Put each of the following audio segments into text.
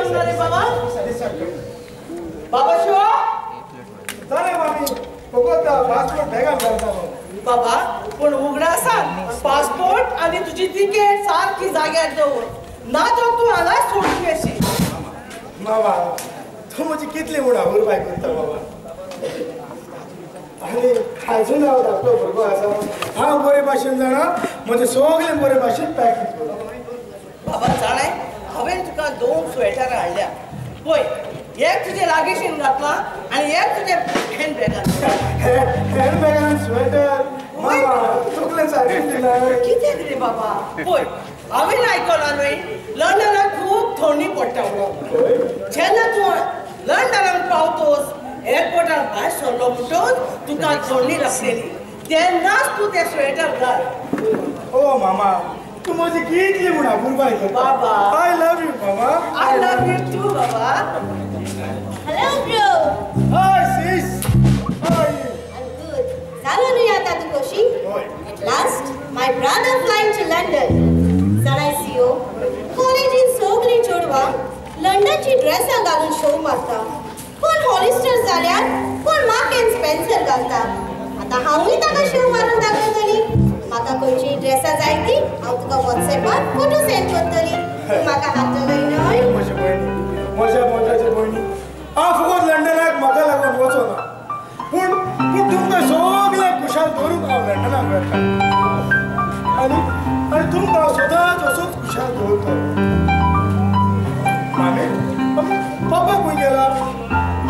सांगणार रे बाबा बाबा शिवा चालेल मामी फक्त पासपोर्ट भेगा घालता बाबा पण उघडा सांग पासपोर्ट आणि तुझी तिकीट सारखी जाग्यार दवर ना तर तू आला सोडून येशील बाबा तू म्हणजे कितली म्हणा उरबाय करता बाबा आणि खायचं नाव धाकटो भुरगो आसा हांव बरे भाशेन जाणा म्हणजे सगळे बरे भाशेन पॅकेज करता बाबा जाणाय हांवें तुका 2 स्वेटर हाडल्या पळय एक तुजे लागीशीन घातला आणि एक तुजे हँडबॅगान स्वेटर बाबा चुकलें सारकें दिला कितें रे बाबा पळय हांवें आयकलां न्हय लंडनाक खूब थंडी पडटा म्हणून जेन्ना तूं लंडनाक पावतोस एअरपोर्टार भायर सरलो म्हणटच तुका थंडी लागलेली तेन्नाच तूं तें स्वेटर घाल ओ मामा तू माझी कितली म्हणा बुरबाय बाबा आय लव्ह यू बाबा आय लव्ह यू टू बाबा Hello, bro. हाय सिस हाय I'm good. Hello, Niyata Tukoshi. At last, my brother flying to London. Sanaisio. College in Sogli Chodwa. London ची ड्रेस घालून शो मारता. कोण हॉलिस्टर जाल्यार कोण Marques Spencer घालता. आता हांवूय ताका शो मारून दाखयतली. म्हाका खंयची ड्रेसा जाय ती हांव तुका WhatsAppार फोटो सेंड करतली. तूं म्हाका हाडटलय न्हय? माझी बहिणी माझ्या मोठ्याची बहिणी हांव फकत लंडनाक म्हाका लागून वचना पूण तुमकां सगळ्यांक खुशाल दवरूंक हांव लंडनाक वता आनी तुमकां हांव सदांच असोच खुशाल दवरतलो मामी पापा खंय गेला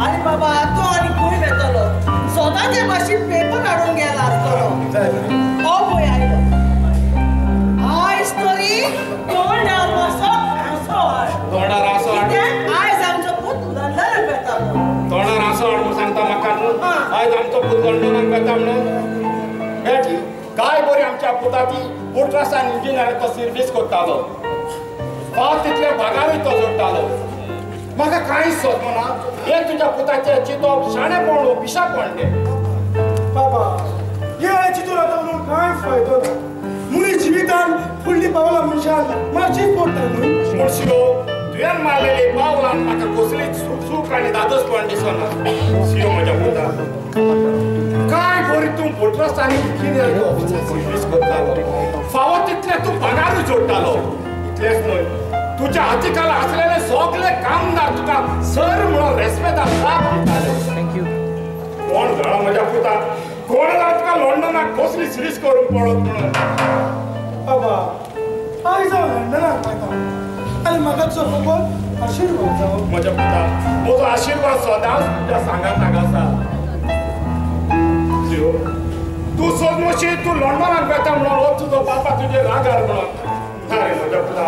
आनी बाबा तो आनी खंय वेतलो सदांचे भाशेन पेपर हाडून गेला आसतलो हो पळय आयलो आयज तरी तोंडार तोंडार आसो आयज आमचो पूत लंडनाक वेतालो तोंडार आसो म्हणून सांगता म्हाका न्हू आयज आमचो पूत लंडनाक वेता म्हणून बेटी काय बरी आमच्या पुताची पोर्ट्रासान इंजिनियर तो सर्वीस करतालो पाव तितले भागारूय तो जोडटालो म्हाका कांयच सोदमना हे तुज्या पुताचे चिंतप शाणेपण पिशापण तें बाबा हे चिंतून आतां म्हणून कांयच फायदो ना मुनी जिवितान फुडली पावलां मनशान मारचीच पडटा न्हू मुर्शिओ तुवें मारलेली पावलां म्हाका कसलीच सूख आनी दादोसपण दिसना शियो म्हज्या पुता काय बरी तूं पोर्ट्रासान इंजिनियर सर्वीस करतालो फावो तितले तूं पगारूय जोडटालो इतलेंच न्हय तुज्या हातीखाला आसलेले सगळे कामदार तुका सर म्हणून रेस्पेदार जाप दिताले थँक्यू कोण जाणा म्हज्या पुता कोण जाणा तुका लंडनाक कसली सिरीज करूंक पडत म्हणून बाबा आयज हांव लंडनाक वता आनी म्हाका तुजो फकत आशिर्वाद जावो म्हज्या पुता म्हजो आशिर्वाद सदांच तुज्या सांगाताक आसा जिओ तूं सोदमोशी तूं लंडनाक वेता म्हणून हो तुजो बापा तुजेर रागार म्हणून ना रे म्हज्या पुता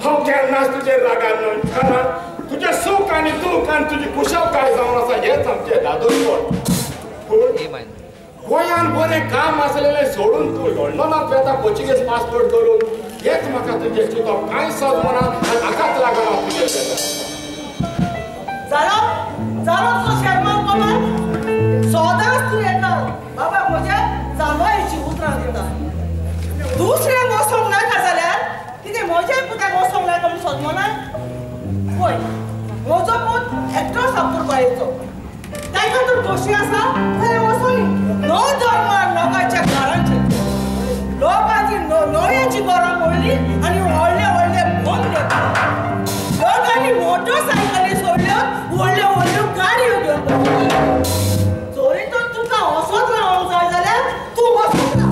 हांव केन्नाच तुजेर रागार न्हय कारण तुजें सूख आनी दूख आनी तुजी कुशळकाय जावन आसा हेच आमचें दादोसपण पूण गोंयान बरें काम आसलेलें सोडून तूं लंडनाक वेता पोर्चुगीज पासपोर्ट करून हेच म्हाका तुजें चिंतप कांय सदमना आनी हाकाच लागून हांव तुजेर वेता जालो तो शर्मान कमाल सदांच तूं येता बाबा म्हज्या जांभळाची उतरां दिता दुसऱ्यांक वचोंक नाका जाल्यार कितें म्हज्याय पुताक वचोंक नाका म्हूण सदमना पळय म्हजो पूत एकटो सापुरबायेचो ताका तर दोशी आसा जाल्यार वचोनी नो धर्मान लोकांच्या घरांचे लोकांची नोयांची घरां पडली आनी व्हडले व्हडले बंद घेतले लोकांनी मोटरसायकली सोडल्यो व्हडल्यो व्हडल्यो गाडयो घेवन चोरी तर तुका वचत रावंक जाय जाल्यार तूं वचूंक ना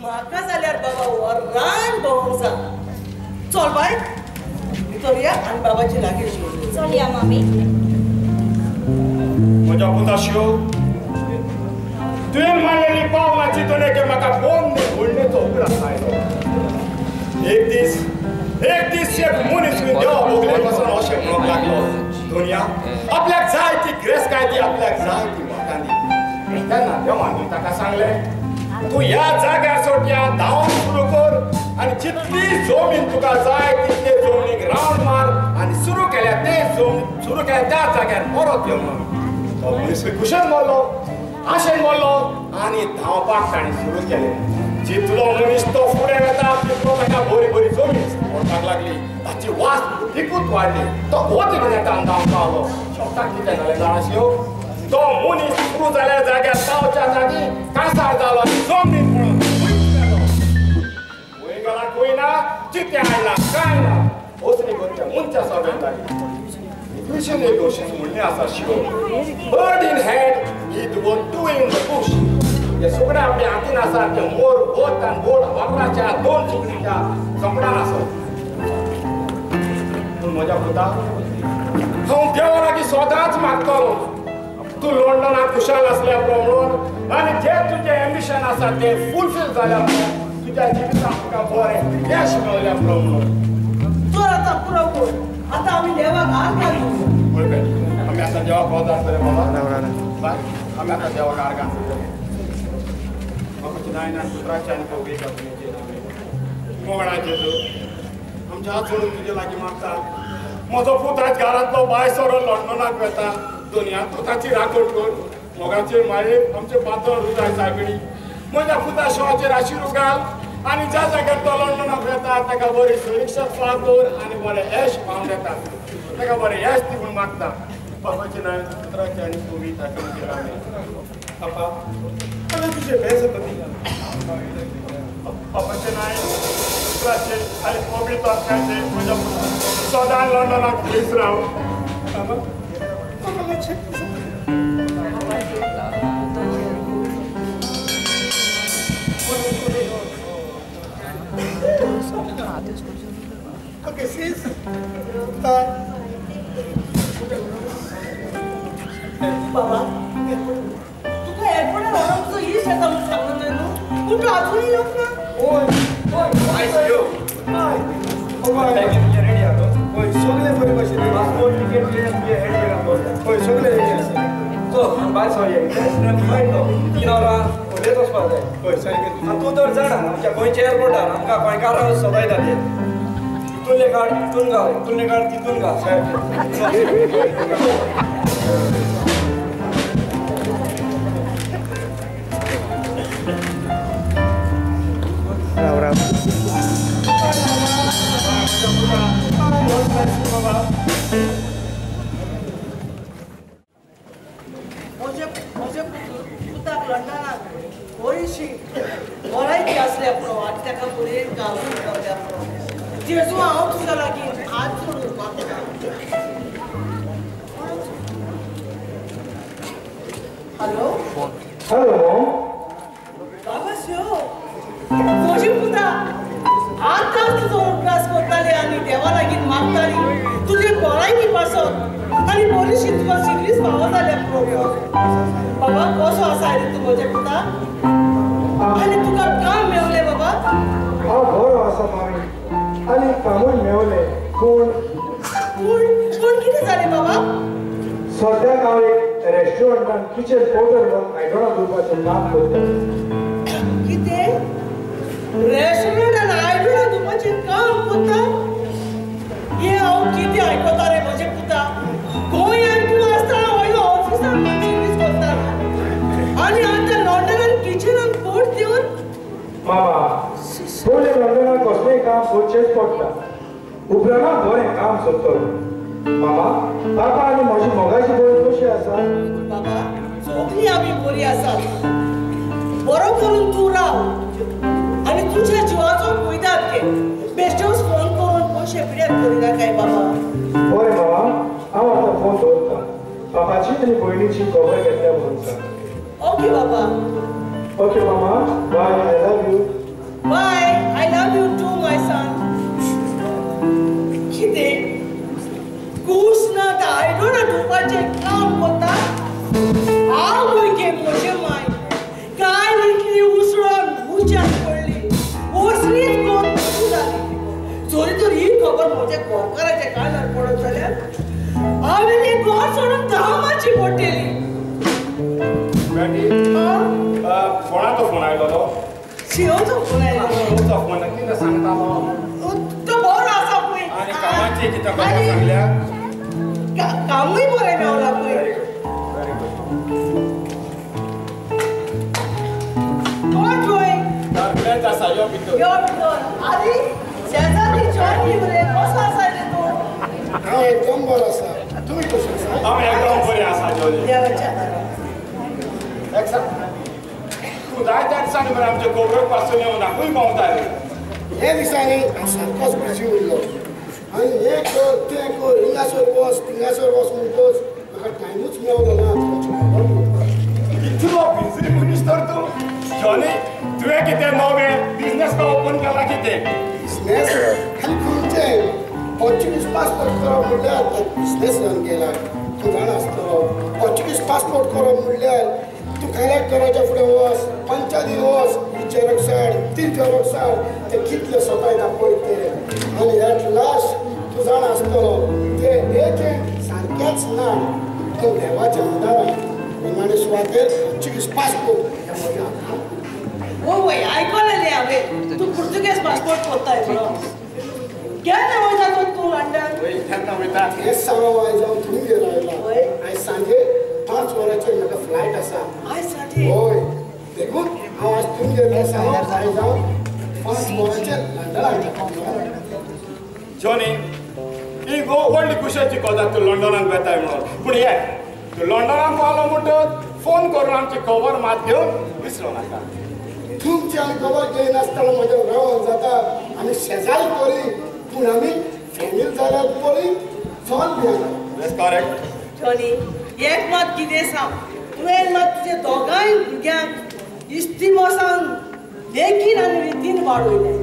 म्हाका जाल्यार बाबा वरान भोंवंक जाय चल बाय भितर या आनी बाबाची लागीं शिवली चल या मामी म्हज्या पुता शिव तुवें मारलेली पावलां चिंतून की म्हाका बोंद व्हडलेचो उगडास आयलो एक दीस एक मनीस देवा भोगले वचून अशें म्हणूंक लागलो दुनिया आपल्याक जाय ती ग्रेस काय ती आपल्याक जाय ती म्हाका दी तेन्ना देवान ताका सांगलें तूं ह्या जाग्यार सोडया धांवूंक सुरू कर आनी जितली जमीन तुका जाय तितले जमनीक रावंड मार आनी सुरू केल्या त्या जाग्यार परत यो म्हणून तो मनीस खुशाल मारलो आशेन मारलो आनी धांवपाक ताणें सुरू केलें जितलो मनीस तो फुडें वता तितलो ताका बरी बरी जमीन पडपाक लागली ताची वास Ikut wadi, to hote bine tandam palo. Shokta kita nale darasio. To muni skru zale zaga tau chazagi kasar dalo zombie pro. Wegala koina chitte haila kaina. Osni goncha muncha sabendagi. Mission negotiation mulne asa shiro. Bird in hand, it was doing the bush. Ya sobra api antin asa ke mor botan bol wakra cha don chukri cha sobra asa. मजा होता हम देवाला की स्वतःच मागतो तू लंडनात खुशाल असल्या प्रमाणे आणि जे तुझे एम्बिशन असा ते फुलफिल झाल्या तुझ्या जीवितात का बरे यश मिळवल्या प्रमाणे तो आता पुरा बोल आता आम्ही देवा गार घालू बोल आम्ही आता जेव्हा पदार्थ करे बाबा बाय आम्ही आता जेव्हा गार घालू बाबाची नाही ना पुत्राच्या आणि कोगे करते मोगळाचे जो आमच्या हात सोडून तुझे लागी मागता माझा पुत्राच घरातलो बाय सोरो लंडनाक वेता दुनिया पुताची राखण कर मोगाचे माये आमचे पातळ हृदय सागडी माझ्या पुता शिवाचे राशी रुगाल आणि ज्या जाग्यार तो लंडनाक वेता ताका बरी सुरक्षा फादर आणि बरे यश पावून येता ताका बरे यश दिवून मागता बाबाचे नांव पुत्राचे आणि तुम्ही ताका केला पापा मला तुझे बेजती बाबाचे नाव पुत्राचे आणि कोबी ताकाचे माझ्या सदान लंडनाक प्लीज राव बाबा मला चेक Okay, sis. बाबा तुका एअरपोर्टला राहून तुझं ही शेता म्हणून सांगत नाही ना कुठं अजूनही येऊ ना ओय I see you. हाय ओय रेडी आहो ओय सगळे बरे बसे पासपोर्ट तिकीट हेड केला ओय सगळे रेडी असे तो बाय सॉरी इंटरनॅशनल फ्लाइट तो 3 वरां उलयतोच पावता ओय सारके तू तर जाणा आमच्या गोंयच्या एअरपोर्टार आमकां गोंयकारां सदायता ते इतूनले काड तितून घाल इतूनले काड तितून घाल राव राव म्हजे पुताक लंडनाक बरीशी भलायकी असल्या पुरो आनी ताका बरे गांवून गावल्या पुरो जेजू हांव तुज्या लागीं हात जोडून मागता हॅलो हॅलो बाबा शिव म्हजी पुता आतां तुजो उपरास करताली आनी देवा लागीं मागताली तुजे भलायकी पासत आनी बरीशी तुका सिरीस भाव जाल्या पुरो बाबा कसो आसा रे तूं म्हजे पुता आनी तुका काम मेवलें बाबा हांव बरो आसा मामी आनी कामूय मेवलें पूण पूण कितें जालें बाबा सद्याक हांव एक रेस्टॉरंटान किचन पोर्टर म्हणून आयदनां धुवपाचें काम करता कितें रेस्टॉरंटान आयदनां धुवपाचें काम करता हें हांव कितें आयकता रे म्हजे पुता गोंयांत तूं आसतना व्हडलो ऑफिसान सर्वीस करता आनी आतां लंडनान किचनान पोट दिवन मामा पयलें लंडनाक कसलेंय काम करचेंच पडटा उपरांत बरें काम सोदतलो मामा पापा आनी म्हजी मोगाची भयण कशी आसा बाबा सगळीं आमी बरीं आसात बरो करून तूं राव आनी तुज्या जिवाचो कुयदाद घे बेश्टोच फोन करून पयशे पिड्यार करिना काय बाबा बरें मामा हांव आतां फोन दवरतां पापाची आनी भयणीची खबर घेतल्या म्हणून सांग ओके बाबा ओके मामा bye I love you bye I love you too my son कितें कुसनात आयदनां धुवपाचें काम करता हांव भुरगे म्हजे माय काय इतली उसळून उज्यान पडली उसळीच कोण जाली चोरी तर ही खबर म्हज्या गोंयकाराच्या कानार पडत जाल्यार हांवें हें घर सोडून धामाची पडटली कोणाचो फोन आयलो शिवचो फोन आयलो फोन कितें सांगतालो तो बरो आसा पळय आणि कामाची कितें खबर सांगल्या कामूय बरें मेवला पळय कोण थंय फ्रेंड आसा यो भितर यो भितर आरे शेजारी जॉइन रे कसो आसा रे तूं दिसांनी बरं आमच्या गोबरक पासून येऊन नाकूय पावताले हे दिसांनी सारकोच बिजी उरलो आणि हे कर ते कर हिंगासोर वच थिंगासोर वच म्हणटोच म्हाका टायमूच मेवलो ना इतलो बिजी मनीस तर तूं जॉनी तुवें कितें नवें बिझनेस का ओपन केला कितें बिझनेस आनी खंयचें पोर्चुगीज पासपोर्ट करप म्हणल्यार तो बिझनेस रन केला तूं जाणा आसतलो पोर्चुगीज पासपोर्ट करप म्हणल्यार तूं कलेक्टराच्या फुडें वच पंचायतीन वच ही झेरॉक्स हाड ती झेरॉक्स हाड ते कितले सतायता पळय ते आनी एट लास्ट तूं जाणा आसतलो ते एजंट सारकेच ना तूं देवाच्या अंधारान प्रमाणे सुवातेर पोर्चुगीज पासपोर्ट ह्या म्हज्या वय आयकलेले हांवें तूं पुर्तुगेज पासपोर्ट कोत्ताय म्हणून केन्ना वयता तूं लंडन केन्ना वयता हेच सांगो आयज हांव तुमगेर आयला आयज सांजे 5 वरांचेर म्हाका फ्लायट आसा आयज सांजे होय देखून हांव आज तुमगेर आयज हांव 5 वरांचेर लंडनाक वता जॉनी ही व्हडली खुशाची गजाल तूं लंडनाक वेताय म्हणून पूण हे तूं लंडनाक पावलो म्हणटच फोन करून आमची खबर मात घेवन विसरो नाका तुमची आमी खबर घेयनासतना म्हज्या रावून जाता आमी शेजारी पळय पूण आमी फॅमिली जाल्यार पळय चल भियेना करेक्ट जॉनी एक मात कितें सांग तुवें मात तुजे दोगांय भुरग्यांक इस्तिमोसान देखीन आनी रितीन वाडयले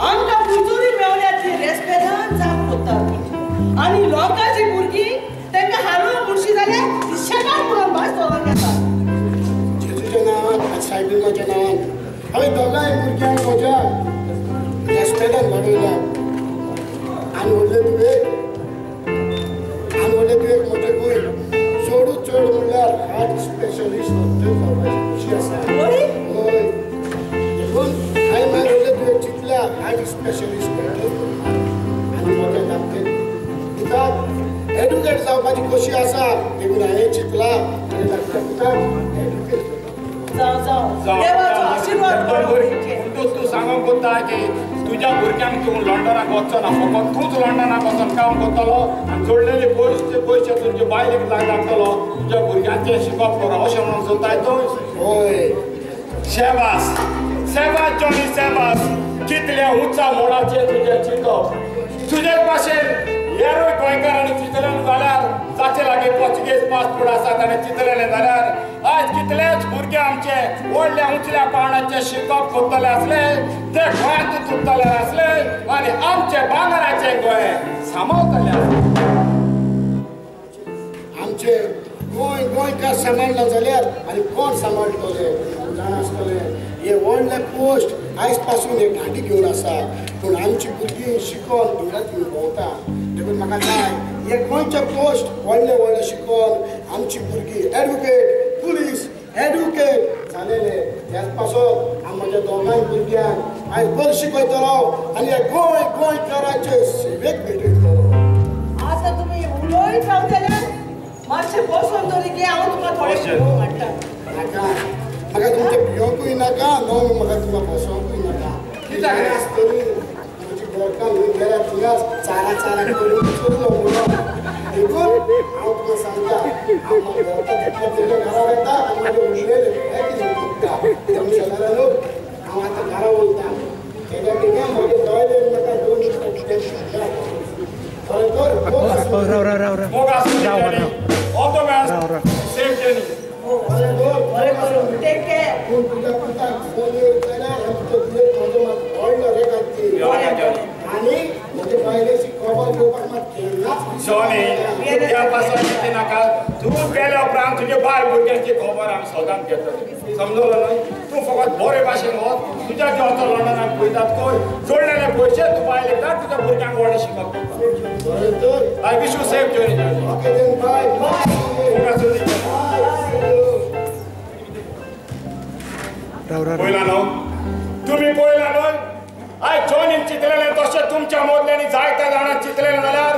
आमकां पुजुरी मेवल्या ती रेस्पेदान जावंक कोत्ता आनी लोकांची भुरगीं तांकां हारोवन म्हणशी जाल्यार शेतान म्हणून भास दवरून घेतात जेजूच्या नांवान सायबिनाच्या नांवान हांवें दोगांय भुरग्यांक म्हज्या रेस्पेदान वाडयल्या आनी व्हडले तुवें मोठे गोंय चडूच चड म्हणल्यार हार्ट स्पेशलिस्ट जावपाची खुशी आसा हय देखून हांवें मागीर व्हडले तुवें चिंतल्या हार्ट स्पेशलिस्ट आनी मोठे धाकटे कित्याक एडुकेट जावपाची खोशी आसा देखून हांवें चिंतला आनी कित्याक एडुकेट देवाचो आशिर्वाद तूं सांगूंक कोत्ता की तुज्या भुरग्यांक तूं लंडनाक वचचो ना फकत तूंच लंडनाक वचून काम करतलो आनी जोडलेले पयशे तुजे बायलेक लागतलो तुज्या भुरग्यांचें शिकप करो अशें म्हणून सोदताय तूं होय शेबास शेबास जॉनी शेबास कितल्या उंचा मोडाचेर तुजें चिंतप तुजे भाशेन हेरूय गोंयकारांनी चिंतलें जाल्यार जाचे लागीं पोर्चुगीज पासपोर्ट आसा ताणें चिंतलेलें जाल्यार आज कितलेच भुरगे आमचे व्हडल्या उंचल्या पावंडाचें शिकप करतले आसले ते गोंयांत तुटतले आसले आनी आमचे भांगराचें गोंय सांबाळटले आसले आमचे गोंयकार सांबाळना जाल्यार आनी कोण सांबाळटले जाणा आसतले हे व्हडले पोस्ट आयज पासून एक गाडी घेवन आसा पूण आमची भुरगीं शिकून दुरात घेवन भोंवता देखून म्हाका जाय हे गोंयचे पोस्ट व्हडले शिकून आमची भुरगीं एडवोकेट पुलीस एडवोकेट जालेले ह्याच पासून हांव म्हज्या दोगांय भुरग्यांक आयज बरें शिकयतलो आनी हे गोंयकाराचे सेवेक भेटयतलो आतां तुमी उलोयत रावतले मातशें बसून तरी गे हांव तुका थोडें शिकोवंक हाडटा म्हाका तुमचें भियोंकूय नाका न्हू म्हाका तुका बसोवंकूय नाका कित्याक आसतली म्हजी घरकां गेल्या थिंगाच चारा करून चललो म्हणून देखून हांव तुका सांगता हांव म्हाका घरकां तितले घरा येता आनी म्हाजे उरलेले बॅग विकता देखून शेजाऱ्यानो हांव आतां घरा वयता तेज्या बेगीन म्हागे दोयले म्हाका 2 मिनटां बरें करून टेक केअर पूण तुज्या पुताक फोन येवं जाल्यार म्हाजो मात व्हडलो रे घालची आनी म्हजे बायलेची खबर घेवपाक मात केन्नाच जॉनी त्या पासून कितें नाका तूं गेल्या उपरांत तुजे बाय भुरग्यांची खबर आमी सदांच घेतली समजलो न्हय तूं फकत बरे भाशेन वच तुज्या जेवचो लंडनाक पळयतात खंय जोडलेले पयशे तूं बायलेक धाड तुज्या भुरग्यांक व्हडलें शिकप बरें तर I wish you safe Johnny okay then bye पळयला न्हू तुमी पळयला न्हय आयज जॉनीन चिंतलेलें तशें तुमच्या मदल्यांनी जायत्या जाणां चिंतलेलें जाल्यार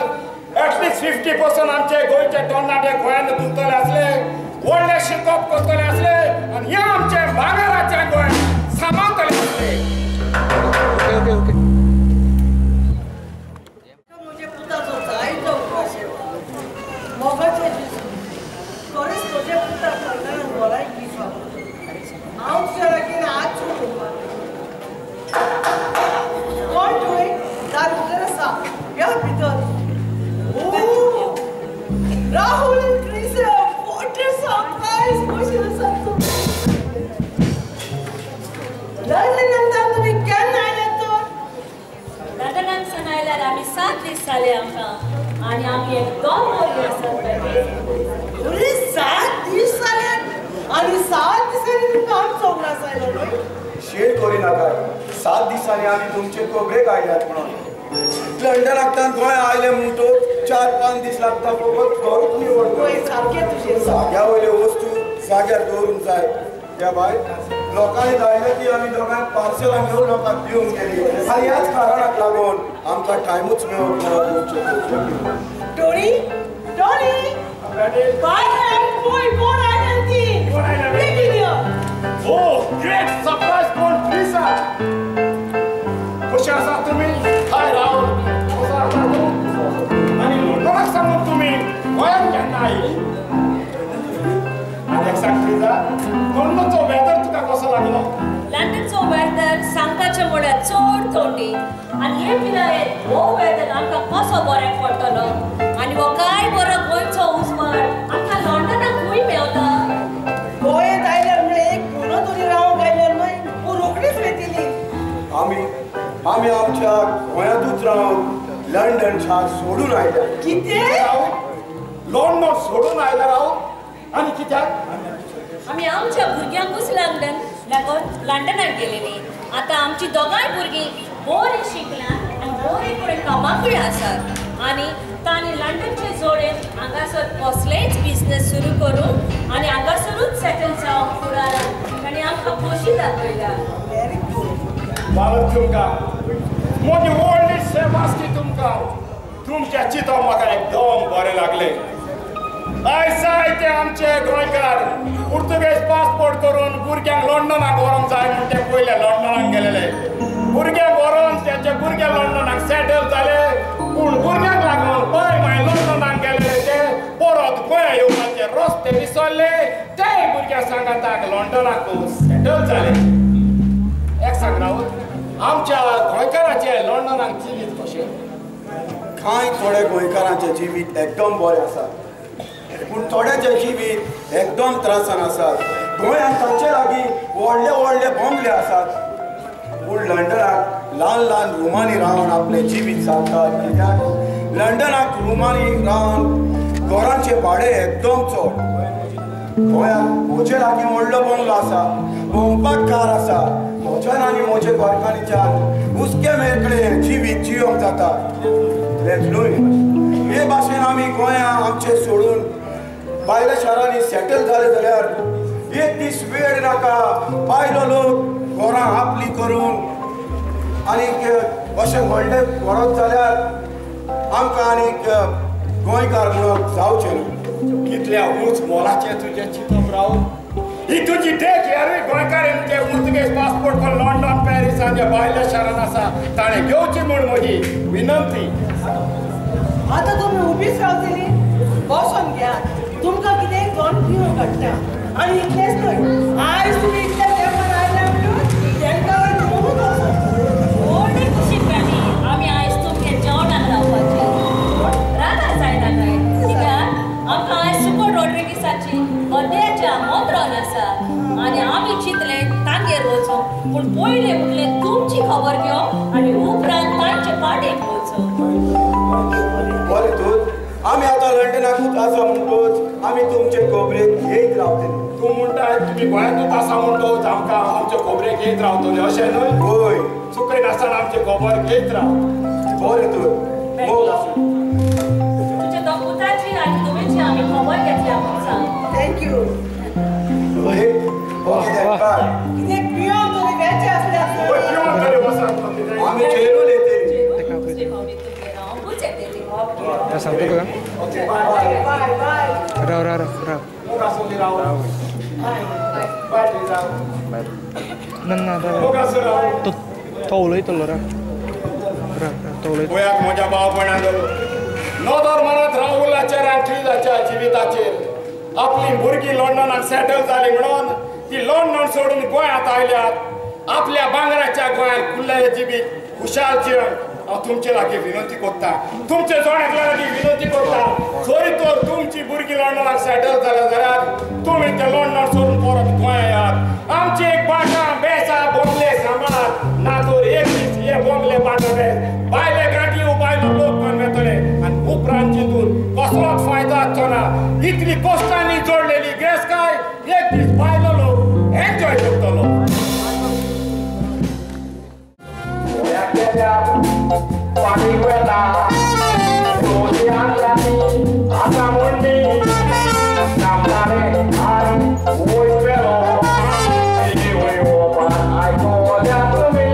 एटलिस्ट 50% आमचे गोंयचे तरणाटे गोंयांत तुटतले आसले व्हडले शिकप करतले आसले आनी हें आमचें भांगराचें गोंय सांबाळटले आसले म्हजे पुताचो जायतो उपाशे मोगाचे खरेंच म्हजे पुताक लंडनाक भलायकी हांव तुज्या लागीं भितर राहुल क्रिसे what a surprise कशी आसा लंडनांतल्यान तुम्ही केन्ना आयल्यात तर लंडनांतल्यान आयल्यार आमी 7 दीस जाले आमकां आणि आमी एकदम बरी आसात अरे 7 दीस जाले आणि 7 दिसांनी तुमकां आमचो उगडास आयलो न्हय शेर करी नाका 7 दिसांनी आमी तुमचे कोबरे काडल्यात म्हणून लंडनांतल्यान गोंय आयले म्हणटो 4-5 दीस लागता फकत घर तुमी होय सारकें तुजें जाग्या वयल्यो वस्तू जाग्यार दवरूंक जाय त्या भायर लोकांनी धाडले की आमी दोगांक पार्सलां घेवन लोकांक दिवंक गेली आनी ह्याच कारणाक लागून आमकां टायमूच मेळोंक ना टोनी टोनी बाय बोय कोण आयल्यान ती कोण आयल्यान ओ ग्रेट सरप्राइज कोण प्लीज कशें आसा तुमी हाय राव कसो आसा तूं आनी लंडनाक सांगून तुमी गोंयांत केन्ना आयली आनी एक सांग प्लीज लंडनचो वेदर तुका कसो लागलो लंडनचो वेदर सांगपाचें म्हळ्यार चड थंडी आनी हे पिरायेंत हो वेदर आमकां कसो बऱ्याक पडटलो आनी हो काय बरो गोंयचो उजवाड आमकां लंडनाकूय मेवता गोंयांत आयल्यार म्हणल्यार एक म्हयनो तरी रावंक आयल्यार न्हय पूण रोखडीच वेतीली आमी आमच्या गोंयांतूच रावन लंडन शार सोडून आयल्या कितें लंडन सोडून आयल्या राव आनी कित्याक आमी आमच्या भुरग्यांकूच लंडनाक गेलेली आतां आमची दोगांय भुरगीं बरीं शिकल्यात आनी बरे कडेन कामाकूय आसात आनी तांणी लंडनचे जोडेन हांगासर कसलेंच बिझनेस सुरू करून आनी हांगासरूच सेटल जावंक फुडाराक आनी आमकां खोशी दाखयल्या बाबा तुमकां म्हजी व्हडली शेबासकी तुमकां तुमच्या चिंतप म्हाका एकदम बरें लागलें आयज जायते आमचे गोंयकार पुर्तुगेज पासपोर्ट करून भुरग्यांक लंडनाक व्हरोंक जाय म्हूण ते पयले लंडनाक गेलेले भुरगे व्हरोन तेचे भुरगे लंडनाक सेटल जाले पूण भुरग्यांक लागून पळय मागीर लंडनाक गेलेले ते परत गोंया येवपाचे रस्ते विसरले ते भुरगे सांगाताक लंडनाक सेटल जाले एक सांग रावत आमच्या गोंयकाराचे लंडनाक जिवीत कशें कांय थोडे गोंयकारांचे जिवीत एकदम बरें आसा पूण थोड्याचे जिवीत एकदम त्रासान आसात गोंयांत तांचे लागीं व्हडले व्हडले बंगले आसात पूण लंडनाक ल्हान ल्हान रुमांनी रावन आपलें जिवीत सारतात कित्याक लंडनाक रुमांनी रावन घरांचें भाडें एकदम चड गोंयांत म्हजे लागीं व्हडलो बंगलो आसा भोंवपाक कार आसा म्हज्यान आनी म्हजे गोंयकारीच्यान हुस्के मेकळे जिवीत जियोंक जाता तेंच न्हय हे भाशेन आमी गोंयांत आमचें सोडून भायल्या शारांनी सेटल जाले जाल्यार एक दीस वेळ नाका भायलो लोक घरां आपली करून आनीक अशें व्हडलें व्हरत जाल्यार आमकां आनीक गोंयकार लोक जावचे न्हय कितल्या उंच मोलाचें तुजें चिंतप राव ही तुजी देख यारूय गोंयकार म्हणजे पुर्तुगेज पासपोर्ट करून लंडन पॅरीस आनी भायल्या शारान आसा ताणें घेवची म्हूण म्हजी विनंती आतां तुमी उबीच रावतली बसून घ्या तुमकां कितें कोण पिवूंक काडटा आनी इतलेंच न्हय आयज तुमी इतल्या तेंपान आयल्या म्हणून तेंकां घेवून व्हडली खुशी प्राणी आमी आयज तुमगे जेवणाक रावपाची रानार जायना काय कित्याक आमकां आयज सुपर रॉड्रिगीसाची बर्थडेच्या मोद्रोन आसा आनी आमी चिंतलें तांगेर वचूं पूण पयलें म्हणलें तुमची खबर घेवं आनी उपरांत तांचे पाडेक वचूं बरें तर आमी आतां लंडनाकूच आसा म्हणटोच आमी तुमचे खोबरे घेयत रावतले तूं म्हणटा तुमी गोंयांतूच आसा म्हणटोच आमकां आमचे खोबरे घेयत रावतले अशें न्हय होय चुकय नासतना आमचे खबर घेयत राव बरें तर मोग आसूं तुजे दोगुताची आनी तुवेची आमी खबर घेतल्या म्हूण सांग थँक्यू कितें पियोन तुमी वेचे आसल्यार आमी चेरून येतली सांगतो का बाय बाय राव तो उलयतलो तो उलयत गोंयाक म्हज्या भावपणान नोदोर मनात राहुलाचेर आनी ट्रिजाच्या जिविताचेर आपली भुरगीं लंडनाक सेटल जाली म्हणून ती लंडन सोडून गोंयांत आयल्यात आपल्या भांगराच्या गोंयांत कुल्लें जिवीत खुशाल जिवन तुमचे लागे विनंती करता तुमचे जोड्यातल्या लागी विनंती करता जरी तर तुमची भुरगीं लंडनाक सेटल जाल्या जाल्यार तुम्ही ते लंडन सोडून परत गोंया येयात आमची एक बाटा बेसा बंगले सांबाळात ना तर एक दीस हे बंगले बाटले बायले गाठी बायलो लोक करून येतले आनी उपरांत चिंतून कसलोच फायदो आसचो ना इतली कश्टांनी जोडलेली गेस काय एक दीस बायलो लोक एन्जॉय करतलो पाणी वेळा रोजी आणल्यानी आता मुंडी नामदारे आणि ओय वेळो ही ओय ओपन ऐको द्या तुम्ही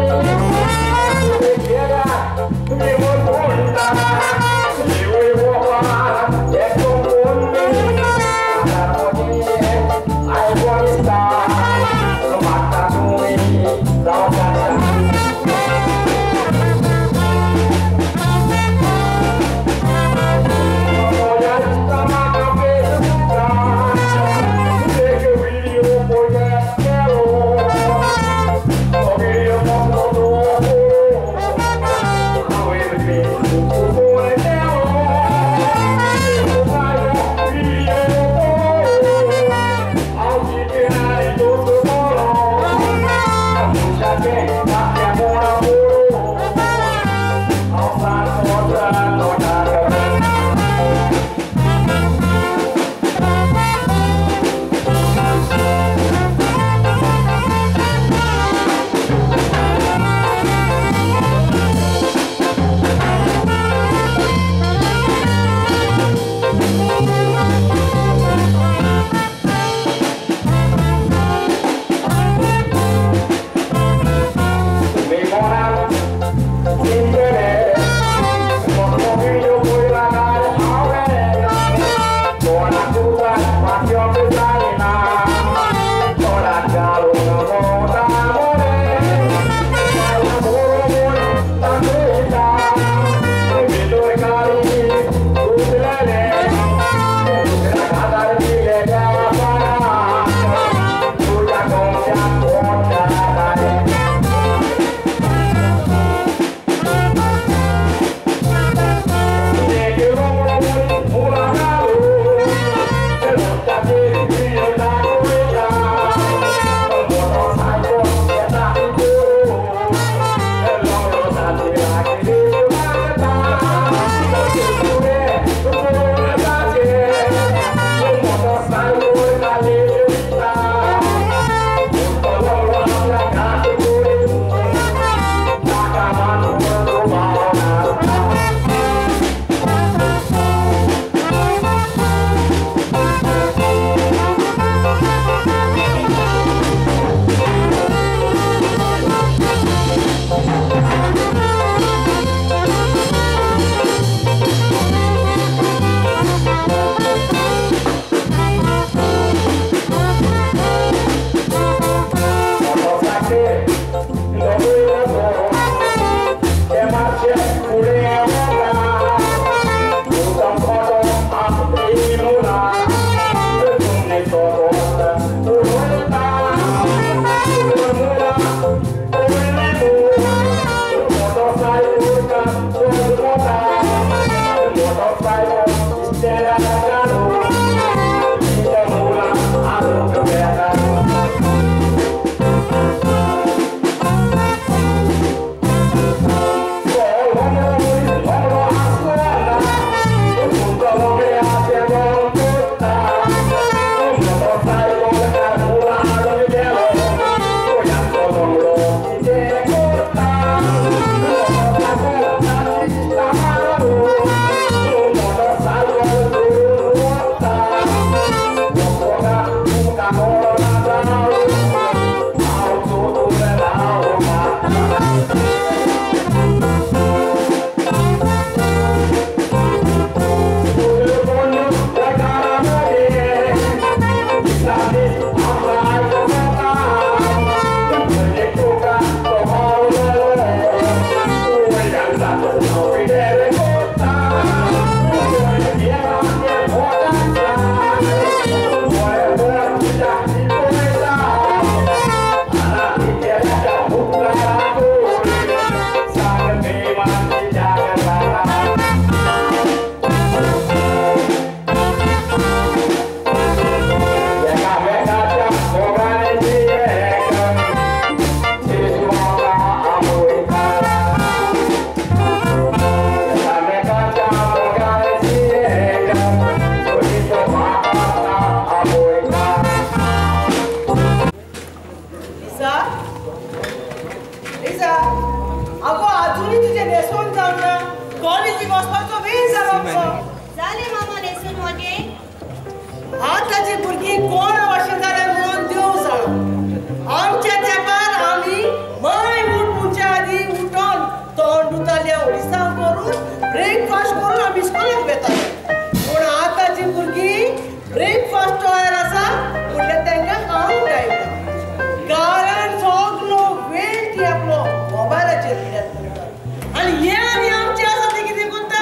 गेल्या तुम्ही मोठा ही ओय ओपन एक मुंडी आता मोठी ऐको निस्ता माता तुम्ही जाऊ झाले मामा नेसून मागे आताची भुरगी कोण अशें जालें म्हणून देव जाण आमच्या तेंपार आमी माय उठच्या आदी उठोन तोंड उताल्या ओडिसां करून ब्रेकफास्ट करून आमी इस्कॉलाक वेताले पूण आताची भुरगी ब्रेकफास्ट तयार आसा म्हणल्यार तांकां कांय टायम ना कारण सगलो वेळ ती आपलो मोबायलाचेर कित्याक करता आनी हे आनी आमचे आसा ते कितें करता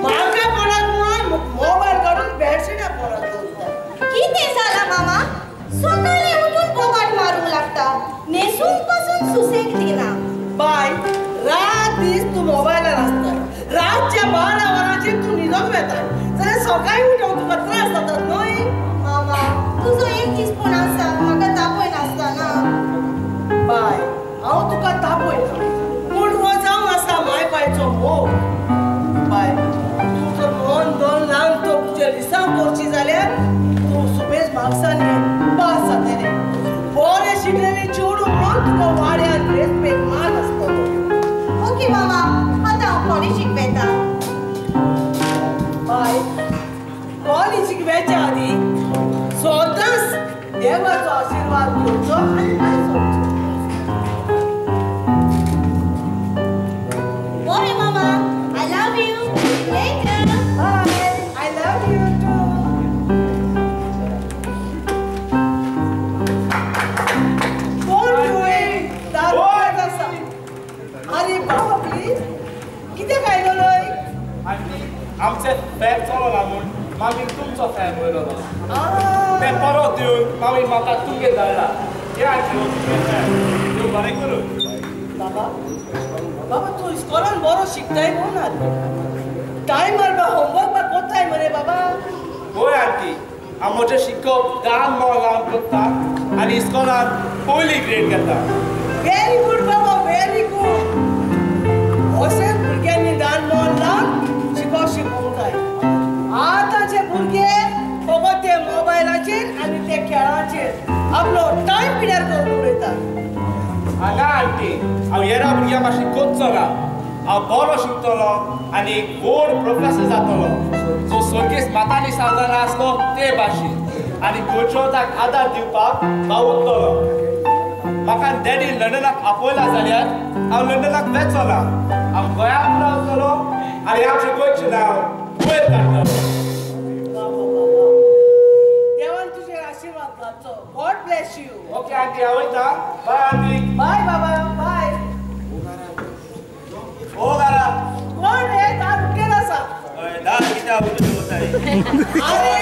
म्हाका कोणाक म्हणून मोबायल काडून बेडशीटां कोणाक दवरता किती झाला मामा सकाळी उठून बोबाट मारूंक लागता नेसून पासून सुसेग दिना बाय रात दीस तू मोबायलार आसता रातच्या 12 वरांचेर तू न्हिदोंक वेता जाल्यार सकाळी उठोन तुका त्रास जातात न्हय मामा तुजो एक दीस पूण आसा म्हाका तापय नासता ना बाय हांव तुका तापयना पूण हो जावन आसा मायपायचो मोग बाय तूं जर मन दोन लावन तोपचे लिसांव करची जाल्यार तूं सुबेज मार्क्सांनी पास जातलें बरें शिकलेली चेडूं म्हणून तुका वाड्यान रेस्पेद मान आसतलो ओके मामा आतां हांव कॉलेजीक वेता बाय कॉलेजीक वेच्या आदी सदांच देवाचो आशिर्वाद घेवचो आनी भायर सरचो बरें मामा I love you later bye I love you too कोण तुवें दारूच आसा अरे बाबा प्लीज कितें खायलोय आमचे फॅन चलोना म्हूण मागीर तुमचो फॅन वयलो तें परत दिवन मागीर म्हाका तुमगे धाडला या घेवन देव बरें करून बाबा बाबा तू इस्कॉलान बरो शिकताय म्हणून टायमार बा होमवर्क बा कोत्ताय मरे बाबा होय आंटी हांव म्हजें शिकप गान मोल लावन करता आनी इस्कॉलान पयली ग्रेड घेता व्हेरी गुड बाबा व्हेरी गुड अशें भुरग्यांनी गान मोल लावन शिकोवप शिकोवंक जाय आतांचे भुरगे फकत ते मोबायलाचेर आनी ते खेळाचेर आपलो टायम पिड्यार करून उडयता हांगा आंटी हांव हेरा भुरग्यां मातशें कोचचो ना हांव बरो शिकतलो आनी एक व्हड प्रोफेसर जातलो जो सगळीच मातांनी साधना आसलो ते भाशेन आनी गोचोताक आदार दिवपाक पावतलो म्हाका डॅडी लंडनाक आपयला जाल्यार हांव लंडनाक वेचो ना हांव गोंयांत रावतलो आनी आमचें गोंयचें नांव वयर काडटलो देवान तुजेर आशिर्वाद घालचो God bless you okay aunty हांव वयता बाय आंटी बाय बाबा बाय ओ घरा कोण रे दार उठेल आसा दार कित्या उठून दवरताय अरे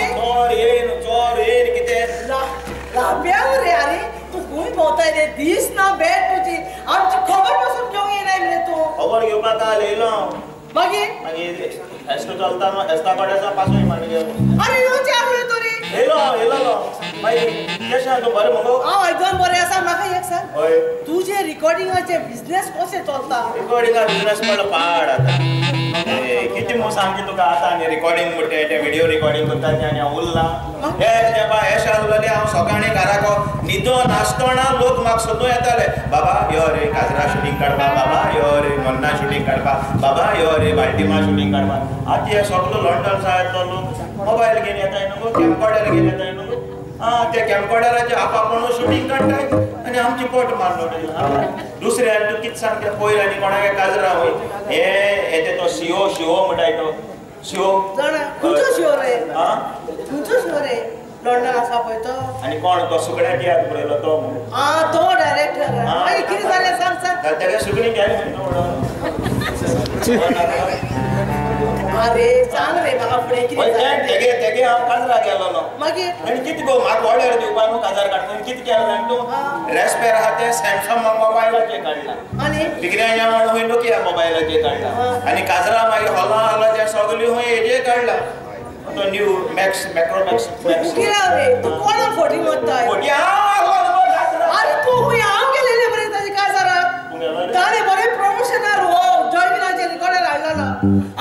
चोर येन कितें लांब्या रे अरे तू खूंय भोंवताय रे दीस ना बेट तुजी आमची खबर पासून घेवंक येनाय मरे तूं खबर घेवपाक आयलो मागीर एस्तो चलता न्हू एस्ता कडेचा पासूय मागीर अरे येवचे आसले तरी येयलो मागीर कशें आहा तूं बरें मगो हांव एकदम बरें आसा म्हाका एक सांग हय तुजे रिकॉर्डिंगाचे बिझनेस कशें चलता रिकॉर्डिंगा बिझनेस पडलो पाड आतां कितें म्हणून सांगचे तुका आतां आनी रिकॉर्डिंग म्हणटा ते व्हिडिओ रिकॉर्डिंग करता तें आनी हांव उरलां हे तेंपा हे शालवले हांव सकाळीं घराको न्हिदो नासतना लोक म्हाका सोदूं येताले बाबा यो रे काजरा शुटींग काडपा बाबा यो रे मन्ना शुटींग काडपा बाबा यो रे बाल्टिमा शुटींग काडपा आतां हे सगळो लंडन सायडलो लोक मोबायल घेवन येताय न्हू कॅम्पॉर्डर घेवन येताय न्हू त्या कॅम्पॉर्डराचे आपापण शूटिंग काडटाय आनी आमची पोट मारलो दुसऱ्या तूं कितें सांगता पयर आनी कोणागे काजरा वय हे तो शिवो म्हणटाय तो शिवो जाणा खंयचो शो रे आं खंयचो शो रे लंडन आसा पळय तो आनी कोण तो सुकड्या तियात्र पळयलो तो तो डायरेक्टर मागीर कितें जालें सांग सांग तेगे सुकणी गेले अरे सांग रे म्हाका फुडें कितें जालें तेगे हांव काजरा गेलो न्हू मागीर आनी कितें गो म्हाका ऑर्डर दिवपा न्हू काजार काडून कितें केलें जाणा तूं रेस्पेर आहा तें सॅमसंग मोबायलाचेर काडला आनी डिग्र्या म्हण हूंय नोकिया मोबायलाचेर काडला आनी काजरा मागीर हॉला ते सगळी हूंय हेजेर काडला तो न्यू मॅक्रोमॅक्स कितें रे तूं कोणा फोटी मारताय फोटी अरे तू हूंय हांव गेलेलें मरे ताजे काजाराक ताणें बरें प्रोफेशनल हो जॉयविनाचेर रिकॉर्डर हाडलेलो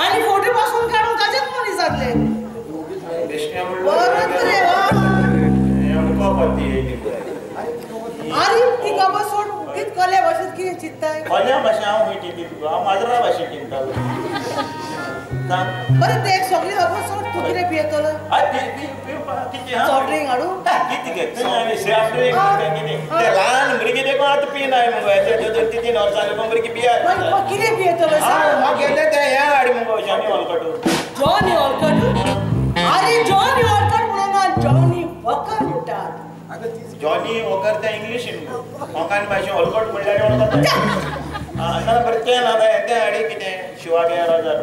आनी फोटी पासून काडून ताजेच मनीस जातले बरोच रे अरे ती गप्पा सोड कितें कोल्या भाशेंत कितें चिंतताय कोल्या भाशेन हांव खंय चिंतीत तुका हांव माजरा भाशेन चिंततालो बरं ते एक सगळी खबर सोड तू किती पियतलो किती हा सॉफ्ट ड्रिंक हाडू किती घेत आम्ही सॉफ्ट ड्रिंक ते लहान भुरगी देखो आता पिनाय मग ते 3 वर्सांचे भुरगी पिया मग किती पियतलो सांग मग येते ते या गाडी मग जॉनी हॉलकट अरे जॉनी हॉलकट म्हणून जॉनी वॉकर म्हणतात जॉनी वॉकर त्या इंग्लिश कोंकणी भाषे हॉलकट म्हणल्यार ना बरं ते ना ते गाडी कितें शिवाजी राजार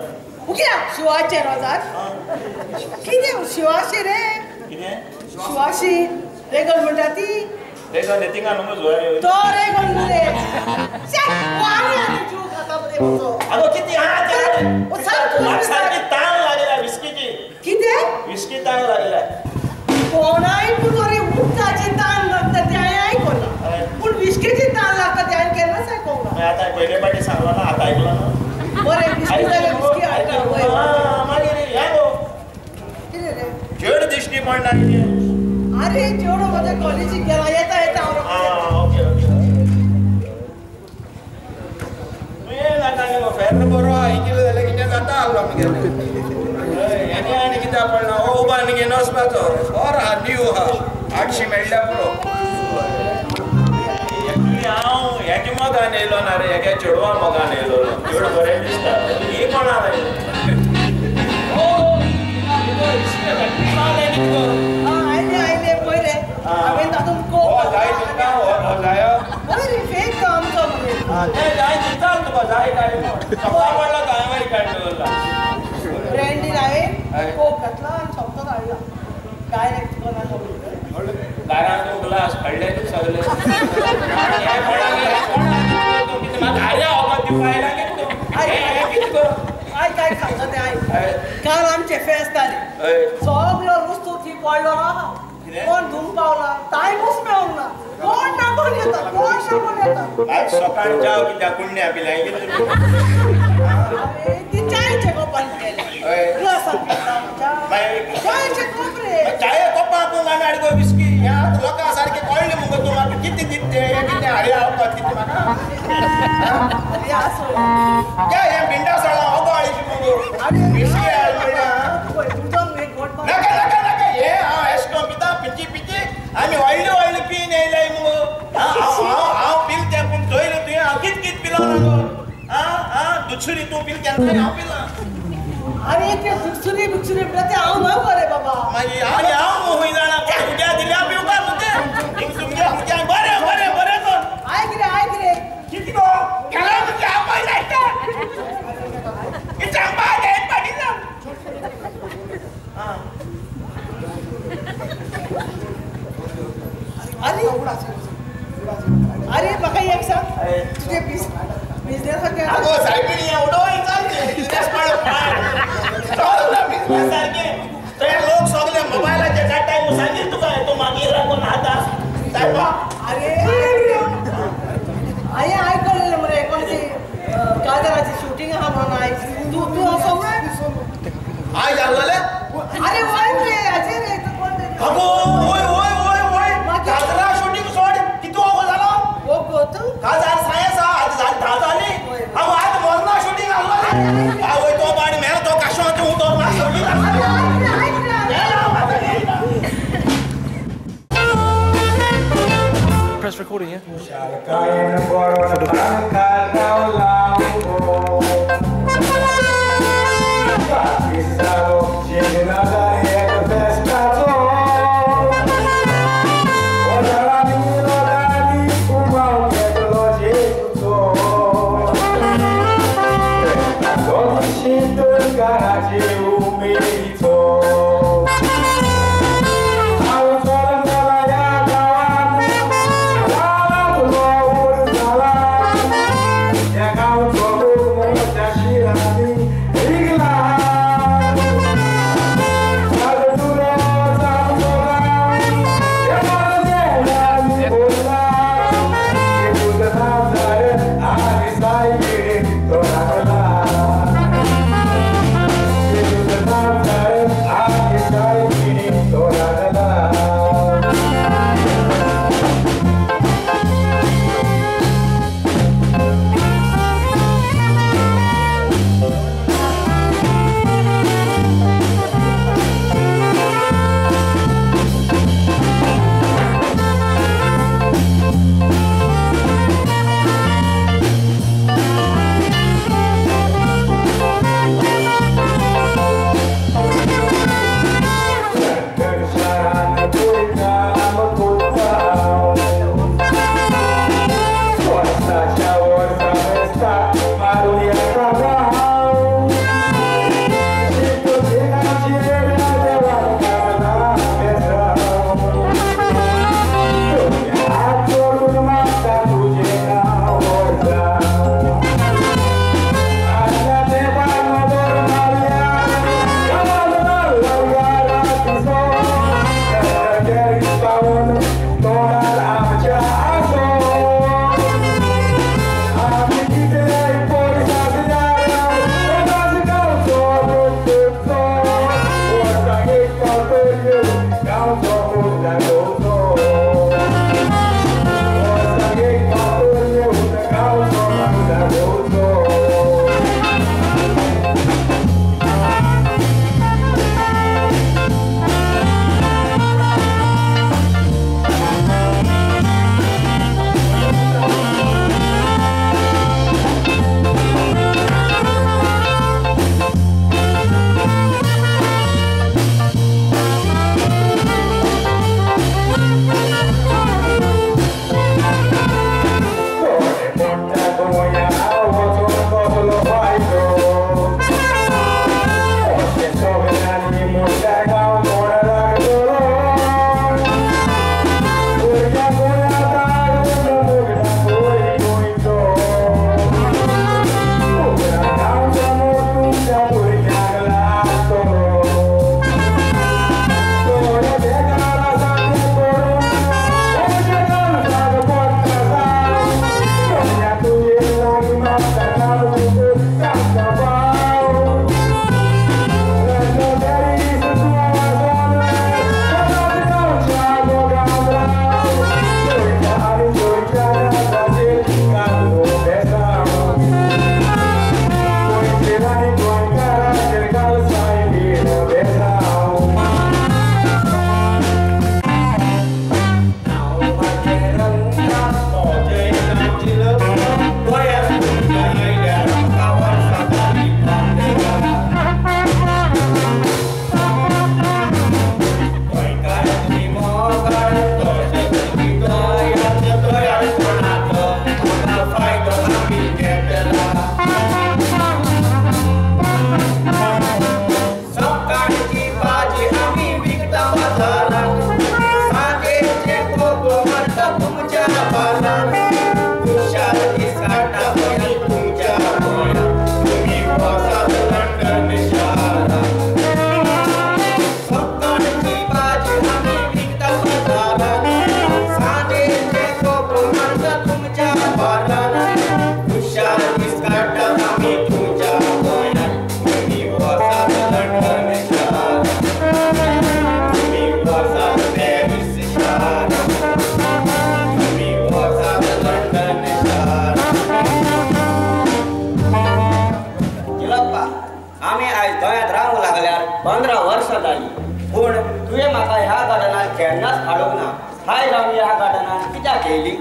उकिया शिवाचे रोजार किती शिवाशी रे कितें शिवाशी रेगल म्हणटा ती रेगल नेतिंगा न्हू जोर तो रेगल नुरे वांगी आनी जीव खाता बरे मजो अगो किती हा ते ओ सांग तू सारखी ताण लागला विस्कीची किती विस्की ताण लागला कोणाय पुरी उठताची ताण लागता ते ऐकला पण विस्केची ताण लागता ते केन्नाच ऐकवला मी आता पहिले पाटी सांगला ना आता ऐकला ना बरे विस्की जाले विस्की ऐका होय मागीर या गो किती रे चड दिश्टी पडना अरे जेवढं माझ्या कॉलेजीत गेला येता ओके मी नाका न्हू फेर बरो ऐकलं जाल्यार कितें जाता आसलो आमगेर हेणी आनी कितें पडना हो उबा आनी घेवन वचपाचो और न्यू हा 800 मेळ्ळ्या पुरो एक्चुली हांव हेजे मोगान येयलो ना रे हेगे चेडवा मोगान येयलो चड बरें दिसता ही कोणा आयले पळय रे हांवें तातूंत कोप जाय तुमकां हो जायो अरे फेक तो आमचो मरे जाय दिता तुका जाय काय सकाळ पडला काय मारी काडलो ब्रँडीन हांवें कोप घातला आनी सोपतो काडला डायरेक्ट कोणा दारान तो ग्लास काडले तू सगळे हे म्हाका हार्या होगा ती पायला कितको आय काय सांगता ते आय काल आमचे फेस्त जाले सगळो नुस्तो थी पडलो ना कोण धूम पावला टायमूच मेळोंक ना कोण नागून येता आज सकाळ जाव कित्या कुंड्या पिल्या अरे ती चायचे कोपान केले ग्लासात चायचे कोप रे चाय कोपा तू गाडी गो बिस्की ह्या लोकां सारखे कळले मुगो तू म्हाका किती दिते किती हार्या होगा किती म्हाका अरे असो काय हे बिंडा सळा होगो आळीची मुगो बिस्की हाड म्हणा तुझं एक गोट नका हे हांव एशको पिता पिची आमी व्हडली पिन येयलाय मुगो हांव पिल ते पूण चोयलो तुवें हांव कित पिलो ना गो दुसरी तूं पिल केन्ना हांव पिला अरे ते दुसरी ते हांव न्हय बरे बाबा मागीर हांव खूंय जाणा उद्या दिल्या पिवपा न्हू ते तुमच्या बरें कर आयक रे किती गो केला म्हणजे हांव पळय जायता की चंपा देत पाडी ना अरे म्हाका एक सांग तुजे बिझनेस अगो सायबीन या उडोय चालते बिझनेस बिझनेस सारखे ते लोक सगळे मोबायलाचे काडटाय मग सांगीत तुका तो मागीर राखून हाता सायबा अरे हांवें आयकलेलें मरे कोणची काजराची शूटिंग आहा म्हणून आयज तूं असो आयज जाल्ले अरे वय रे हाजेर रे कोण रे अगो ओय काजरा शूटिंग सोड कितू हो जालो ओ गोत काजार सायन्स आज जाली अगो आज मोरना शूटिंग आलो आवय तो बाड मेळ तो काशो तू तो ना shooting Press recording, yeah? I आयज गोंयांत रावूंक लागल्यार 15 वर्सां जालीं पूण तुवें म्हाका ह्या गार्डनांत केन्नाच हाडूंक ना हाय आमी ह्या गार्डनांत कित्याक येयली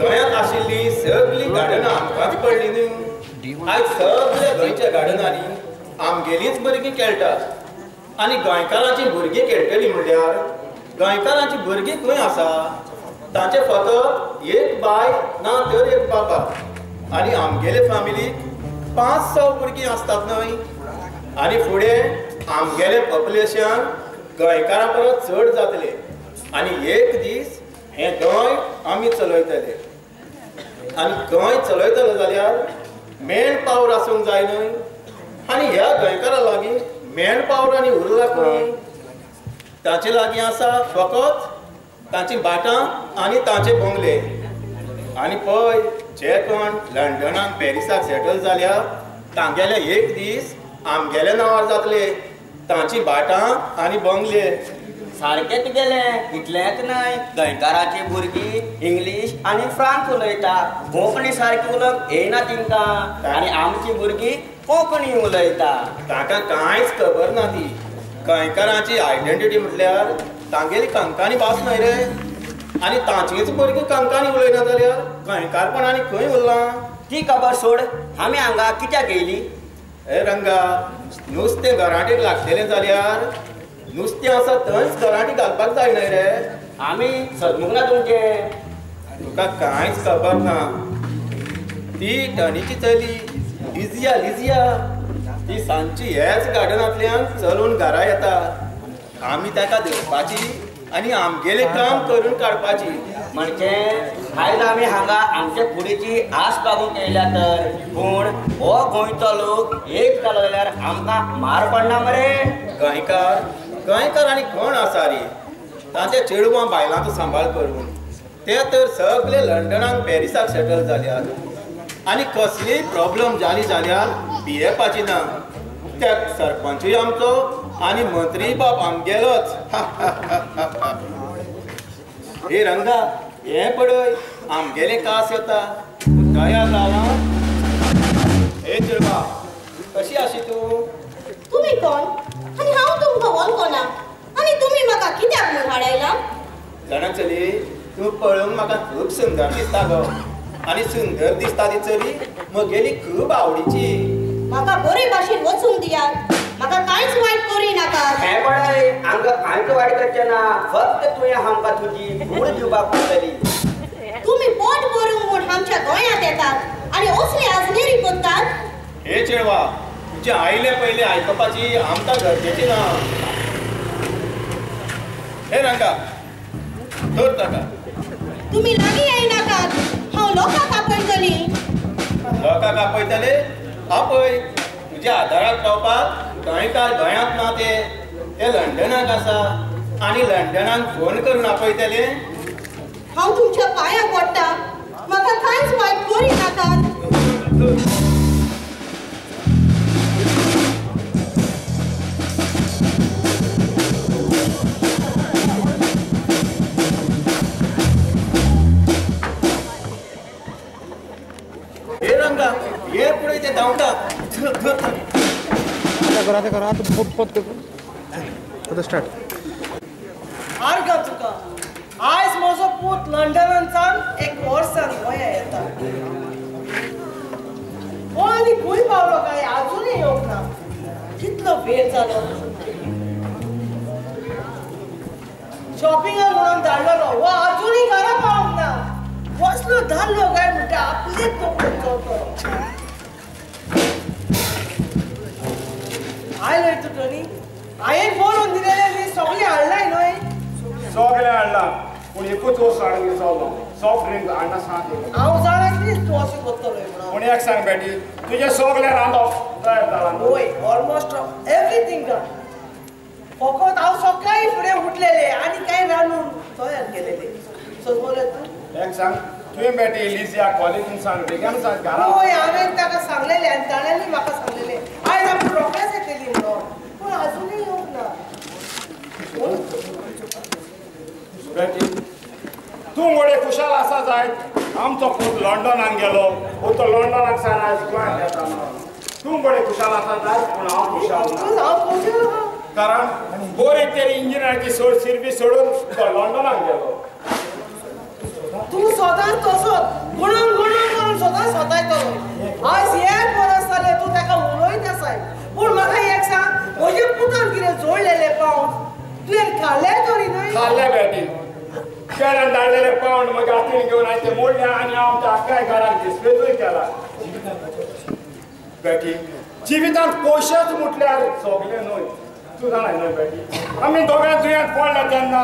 गोंयांत आशिल्लीं सगळीं गार्डनां आमकांच पडलीं न्हय आयज सगळ्या गोंयच्या गार्डनांनी आमगेलींच भुरगीं खेळटात आनी गोंयकारांची भुरगीं खेळटलीं म्हणल्यार गोंयकारांची भुरगीं खंय आसा तांचे फकत एक बाय ना तर एक बाबा आनी आमगेले फॅमिलीक 500 भुरगीं असतात न्हय आनी फुडें आमगेलें पॉप्युलेशन गोंयकारां परस चड जातलें आनी एक दीस हें गोंय आमी चलयतले आनी गोंय चलयतलो जाल्यार मॅन पावर आसूंक जाय न्हय आनी ह्या गोंयकारां लागीं मॅन पावर आनी उरला खंय ताचे लागीं आसा फकत तांची बाटां आनी तांचे बंगले आनी पळय जे कोण लंडनाक पॅरिसाक सेटल जाल्या तांगेले एक दीस आमगेले नांवार जातले तांची बाटां आनी बंगले सारकें तुगेलें इतलेंच न्हय गोंयकारांची भुरगीं इंग्लीश आनी फ्रांस उलयता कोंकणी सारकी उलोवंक येयना तिंकां आनी आमची भुरगीं कोंकणी उलयता ताका कांयच खबर ना ती गोंयकारांची आयडेंटिटी म्हटल्यार तांगेली कंकानी भास न्हय रे आनी तांचीच भुरगीं कंकानी उलयना जाल्यार गोंयकारपण आनी खंय उरलां ती खबर सोड आमी हांगा कित्याक येयली हे रंगा नुस्तें गराटेक लागतलें जाल्यार नुस्तें आसा थंयच गराटी घालपाक जाय न्हय रे आमी सदमुख ना तुमचे तुका कांयच खबर ना ती टनीची चली लिजिया ती सांजची हेच गार्डनांतल्यान चलून घरा येता आमी ताका धरपाची आनी आमगेलें काम करून काडपाची म्हणजे आयज आमी हांगा आमचे फुडेची आस बागूंक येयल्या तर पूण हो गोंयचो लोक एक जालो जाल्यार आमकां मार पडना मरे गोंयकार आनी कोण आसा रे तांच्या चेडवां बायलांचो सांबाळ करून ते तर सगळे लंडनाक पॅरिसाक सेटल जाल्यात आनी कसलीय प्रॉब्लम जाली जाल्यार भियेवपाची ना त्या सरपंचूय आमचो आनी मंत्री बाब आमगेलोच हे रंगा हे पळय आमगेले कास येता दया जावा हे चेडवा कशी आशी तूं तुम्ही कोण आणि हांव तुमकां वळखना आणि तुम्ही म्हाका कित्याक म्हूण हाडयला जाणा चली तूं पळोवंक म्हाका खूब सुंदर दिसता गो आनी सुंदर दिसता ती चली म्हगेली खूब आवडीची म्हाका बरे भाशेन वचूंक दियात म्हाका कांयच वायट करी नाकात हें पळय हांगा वायट करचें ना फक्त तुवें आमकां तुजी कूड दिवपाक पडटली तुम्ही पोट भरूंक म्हूण आमच्या गोंयांत येतात आणि असली आजनेरी करतात हे चेडवा तुजे आयले पयले आयकपाची आमकां गरजेची ना हे रंगा धर ताका तुम्ही लागीं येयनाकात हांव लोकांक आपयतली लोकांक आपयतले आपय तुज्या आदाराक पावपाक गोंयकार गोंयांत ना ते लंडनाक आसा आनी लंडनाक फोन करून आपयतले हांव तुमच्या पांयाक पडटा म्हाका कांयच वायट करी नाकात हे रंगा हे पुढे ते धांवता करा आता स्टार्ट आर्गा तुका आयज म्हजो पूत लंडनांतल्यान 1 वर्सान गोंया येता हो आनी खंय पावलो काय आजुनूय येवंक ना कितलो वेळ जालो शॉपिंगाक म्हणून धाडलो हो आजुनूय घरा पावंक ना कसलो धाडलो काय म्हणटा आपलेच तोकडेन चलतो आयलोय तूं टोनी हांवें फोन दिलेले न्ही सगळें हाडलाय न्हय सगळें हाडला पूण एकूच वस्त हाडून विसरलो सॉफ्ट ड्रिंक हाडना सांग हांव जाणां की तूं अशें करतलोय म्हणून पूण एक सांग बेटी तुजें सगळें रांदप तयार जालां होय ऑलमोस्ट एवरीथिंग डन फकत हांव सकाळी फुडें उठलेले आनी कांय रांदून तयार केलेले सो बोलत तूं एक सांग तुवें बेटी लिजिया कॉलेजीन सांग भुरग्यांक सांग घरा होय हांवें ताका सांगलेलें आनी ताणेंनी म्हाका सांगलेलें आयज आमी रोखडेच येतली म्हणून पूण आजुनूय येवंक ना बेटी तूं मोडे खुशाल आसा जायत आमचो पूत लंडनाक गेलो तो लंडनाक सावन आयज गोंयांत येता तू बडे खुशाल आसा पूण हांव खुशाल ना कारण बरे तरी इंजिनियराची सोड सिरबी सोडून तो लंडनाक गेलो तू सदांच तसोच गुणून सदांच स्वतायतलो आज एक वर्स जाले तू ताका उलयत आसाय पूण म्हाका एक सांग म्हजे पुतान कितें जोडलेले पावंड तुवें खाल्ले तरी न्हय खाल्ले बेटी घरान धाडलेले पावंड म्हज्या हातीन घेवन हांवें ते मोडले आनी हांव त्या आख्खाय घराक डिस्प्लेजूय केला बेटी जिवितांत पयशेच म्हटल्यार सगळें न्हय तूं जाणाय न्हय बेटी आमी दोगांय दुयेंत पडले तेन्ना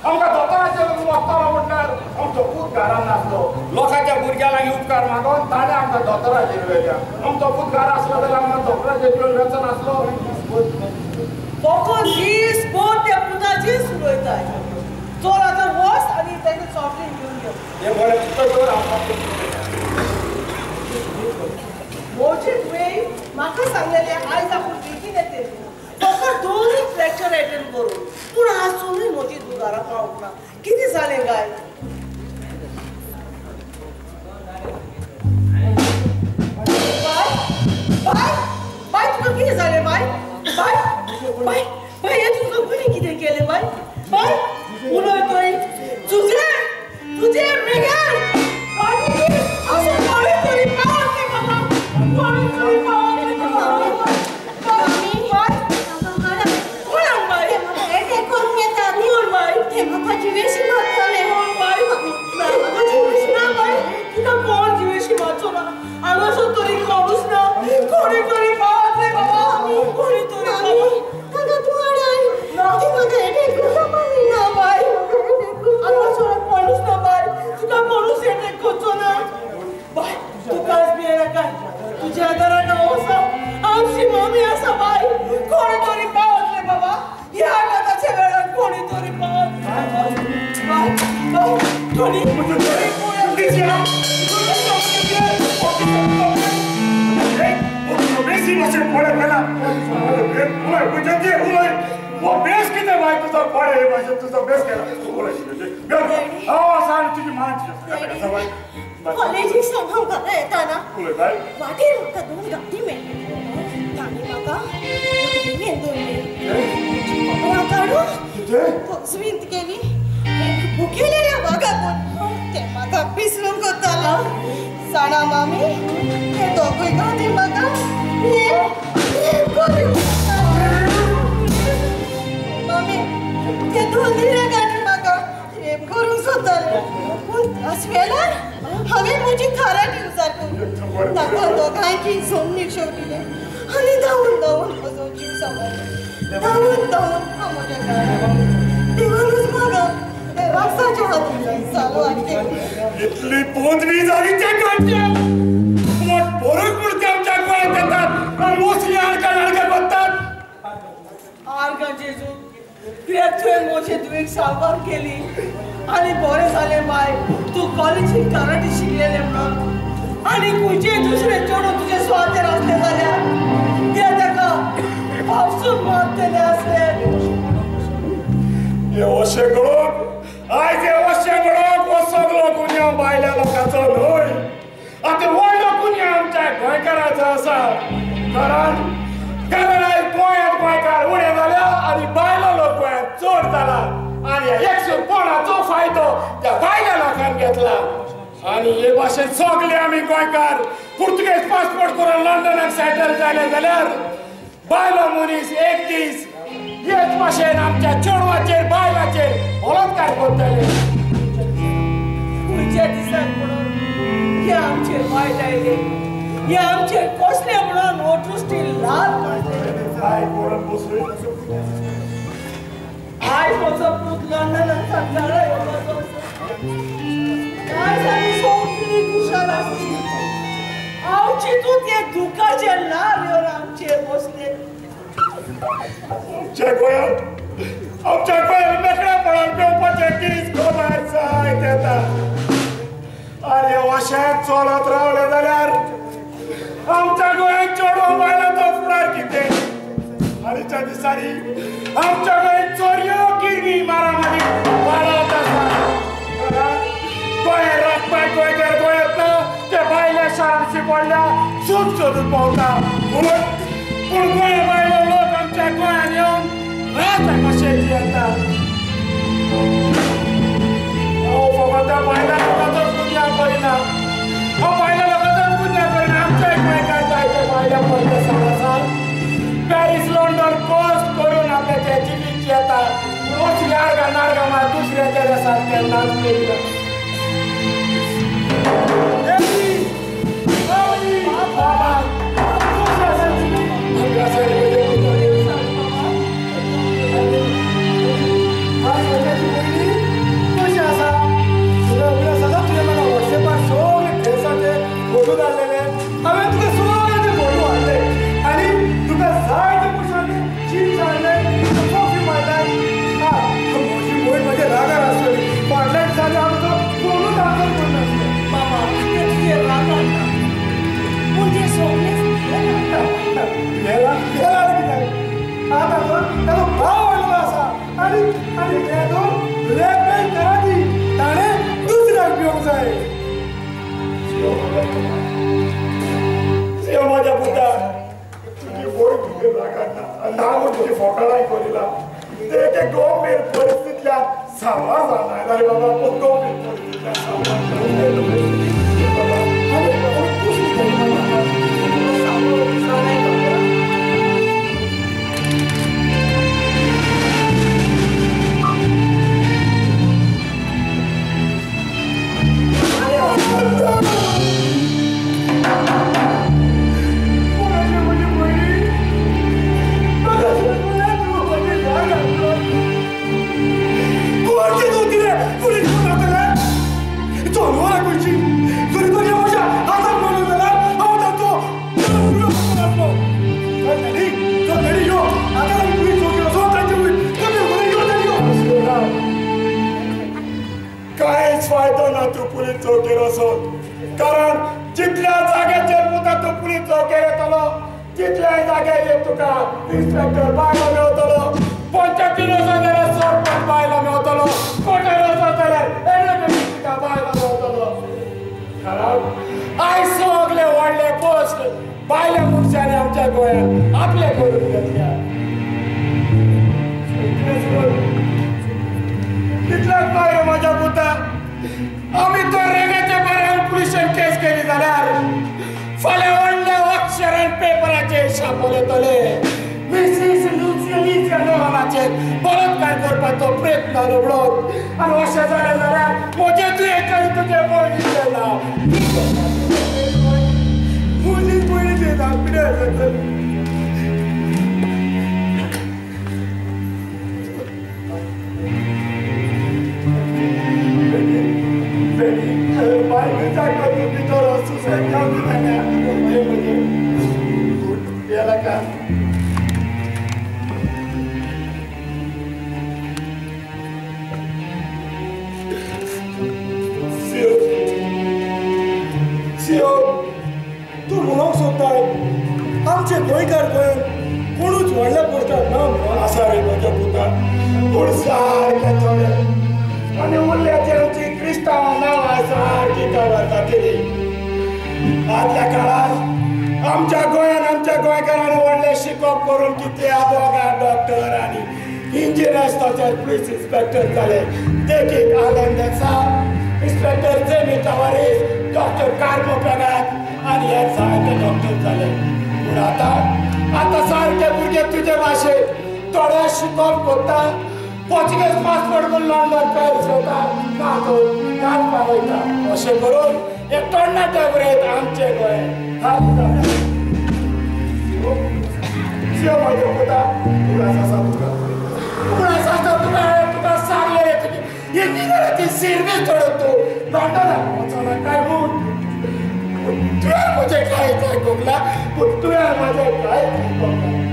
आमकां दोतोराचेर वचतालो म्हटल्यार आमचो पूत घरान नासलो लोकांच्या भुरग्यां लागीं उपकार मागोवन ताणें आमकां दोतोराचेर व्हेल्या आमचो पूत घरा आसलो जाल्यार आमकां दोतोराचेर घेवन वचो नासलो फकत दीस भर त्या पुताचीच उलयताय चोर आतां वच आनी ताका चॉकलेट घेवन यो हें बरें तुका तर आमकां मोचे तुवें म्हाका सांगलेले आयज आपूण बेगीन येते फकत 2 लेक्चर अटेंड करून पूण आजूनय म्हजी तूं घरा पावूंक ना कितें जालें काय बाय तुका कितें जालें बाय हें तुका कोणी कितें केलें बाय उलयतोय तुझे मेघार असो कोणी तरी पावत बाबा कोणी तरी पावत तुझ्या घरात आमची मम्मी असा बाई कोणी तरी पावतले बाबा या गताच्या वेळात कोणी तरी कॉलेजीक सांगून घरा येताना वाटेर म्हाका 2 गाडी मेळ्ळी तांणी म्हाका उदगीर दवरली काडून पक्सवींत गेली भुकेलेल्या वागाकून ते म्हाका पिसलून करतालो जाणा मामी ते दोगूय गाडी म्हाका मामी ते 2 गाडी म्हाका रेप करूंक सोदताले पूण त्याच वेळार हांवें म्हजी खाराट उजार करून ताका दोगांयची जमनीक शेवटिले आनी धांवून म्हजो जीव सांबाळलो धांवून हांव म्हज्या घरा देवानूच म्हाका राक्षसाच्या हातीन चालू आनी इतली पोंदवी जाली त्या गाडच्या बरोच म्हूण ते आमच्या गोंयांत येतात आनी मोसली आडका बसतात आर्गा जेजू तुवें म्हजे तुवें साबार केली आनी बरें जालें बाय तूं कॉलेजीक कराटे शिकलेलें म्हणून आनी खंयचेय दुसरें चेडूं तुजे स्वातेर आसलें जाल्यार ते ताका आपसून मारतले आसले हे अशें कळोवप आयज हे अशें कळोवप हो सगळो गुन्यांव बायल्या लोकांचो न्हय आतां व्हडलो गुन्यांव आमच्या गोंयकाराचो आसा कारण आयज गोंयांत गोंयकार उणे जाल्या आनी बायलो लोक गोंयांत चड जाला आनी 150 फायदो त्या बायल्या लोकांक घेतला आनी हे भाशेन सगळे आमी गोंयकार पुर्तुगेज पासपोर्ट करून लंडनाक सेटल जाले जाल्यार बायलो मनीस एक दीस हेच भाशेन आमच्या चेडवाचेर बायलाचेर बलात्कार करतले खंयच्या दिसाक म्हणून हे आमचेर वायट आयले हे आमचेर कसले म्हणून हो दृश्टी लाल आयज म्हजो पूत लंडनाक सांगतालो येवपाचो आयज आमी सगळीं खुशाल आसली हांव चिंतून ते दुखाचे लाल येवन आमचेर बसले आमच्या गोंयांत मेकळेपणान पेंवपाचे दीस गोमार जायत येता आनी अशेंच चलत रावलें जाल्यार आमच्या गोंयांत चेडवां बायलांचो फुडार कितें हालींच्या दिसांनी आमच्या गोंयांत चोरयो किडनी मारामारी वाडत आसा गोंयांत राखपाक गोंयकार गोंयांत ना ते बायले शारांत शिकवल्या सूख सोदून पावता पूण गोंय बायलो लोक आमच्या गोंयांत येवन रात कशे येतात फकत बायलां लोकांचोच गुन्यांव करिना बायलां लोकांचोच गुन्यांव करिना आमच्या गोंयकार जायते बायलां पडले सांगासार पॅरीस लंडन कोस्ट करून आपल्याचे जिवीत येतात वचली आडगा नाडगा मार दुसऱ्याच्या देशात केन्नाच पयना माझ्या पुता तुझी बोय तुझे रागांना नाव तुझी फोकाळाय करिला ते एक गंभीर परिस्थितीला सामना झाला रे बाबा गंभीर परिस्थितीला सामना कारण जितल्या जाग्याचेर पुता तूं पुलीस चौकेर येतलो तितल्या जाग्यार तुका इन्स्पेक्टर बायलो मेळटलो पंचायतीन वचत जाल्यार सरपंच बायलो मेळटलो कोर्टार वचत जाल्यार एडवोकेट बायलो मेळटलो कारण आयज सगळे व्हडले पोस्ट बायल्या मनशांनी आमच्या गोंयांत आपले करून घेतल्या तितल्याच न्हय म्हाज्या पुता आम्ही तो रेगाच्या बऱ्यान पुलिसांनी केस केली जाल्यार फाल्यां व्हडल्या अक्षरान पेपराचेर छापले मिसीस लुसिया नांवाचेर बलात्कार करपाचो प्रयत्न लबडोत आनी अशें जालें जाल्यार म्हजे तुयेंच्यानी तुजें पयलींचें नांव मुलीच पयलींचें नांव कितें जातलें तू म्हणूंक सोदताय आमचे गोंयकार गोंयांत कोणूच व्हडल्या पोस्टार ना आसा रे म्हज्या पुता पूण सारके थोडे आनी उरल्याचे आमची क्रिस्तांव नांवां सारकी काबार जातली आदल्या काळार आमच्या गोंयांत आमच्या गोंयकारांनी व्हडले शिकोवप करून कितले आदवोगाद डॉक्टर आनी इंजिनियर्स तशेंच पुलीस इन्स्पेक्टर जाले देखीक आनंदेसा इन्स्पेक्टर जेमी तवारीस डॉक्टर कार्मो पेगात आनी हे जायते डॉक्टर जाले पूण आतां सारके भुरगे तुजे भाशेन थोडे शिकोवप करता पोर्चुगेज पासपोर्ट करून लंडन पॅरीस वता कांतपाक वयता अशें करून हे तरणाटे बरयत आमचे गोंय म्हाजे पुता उडास आसा तुका सांगले इंजिनियराची सिर्वीस सोडून तूं लंडनाक वचना काय म्हूण तुवें म्हजें कांयच आयकूंकना पूण तुवें म्हाजें कांयच आयकूंकना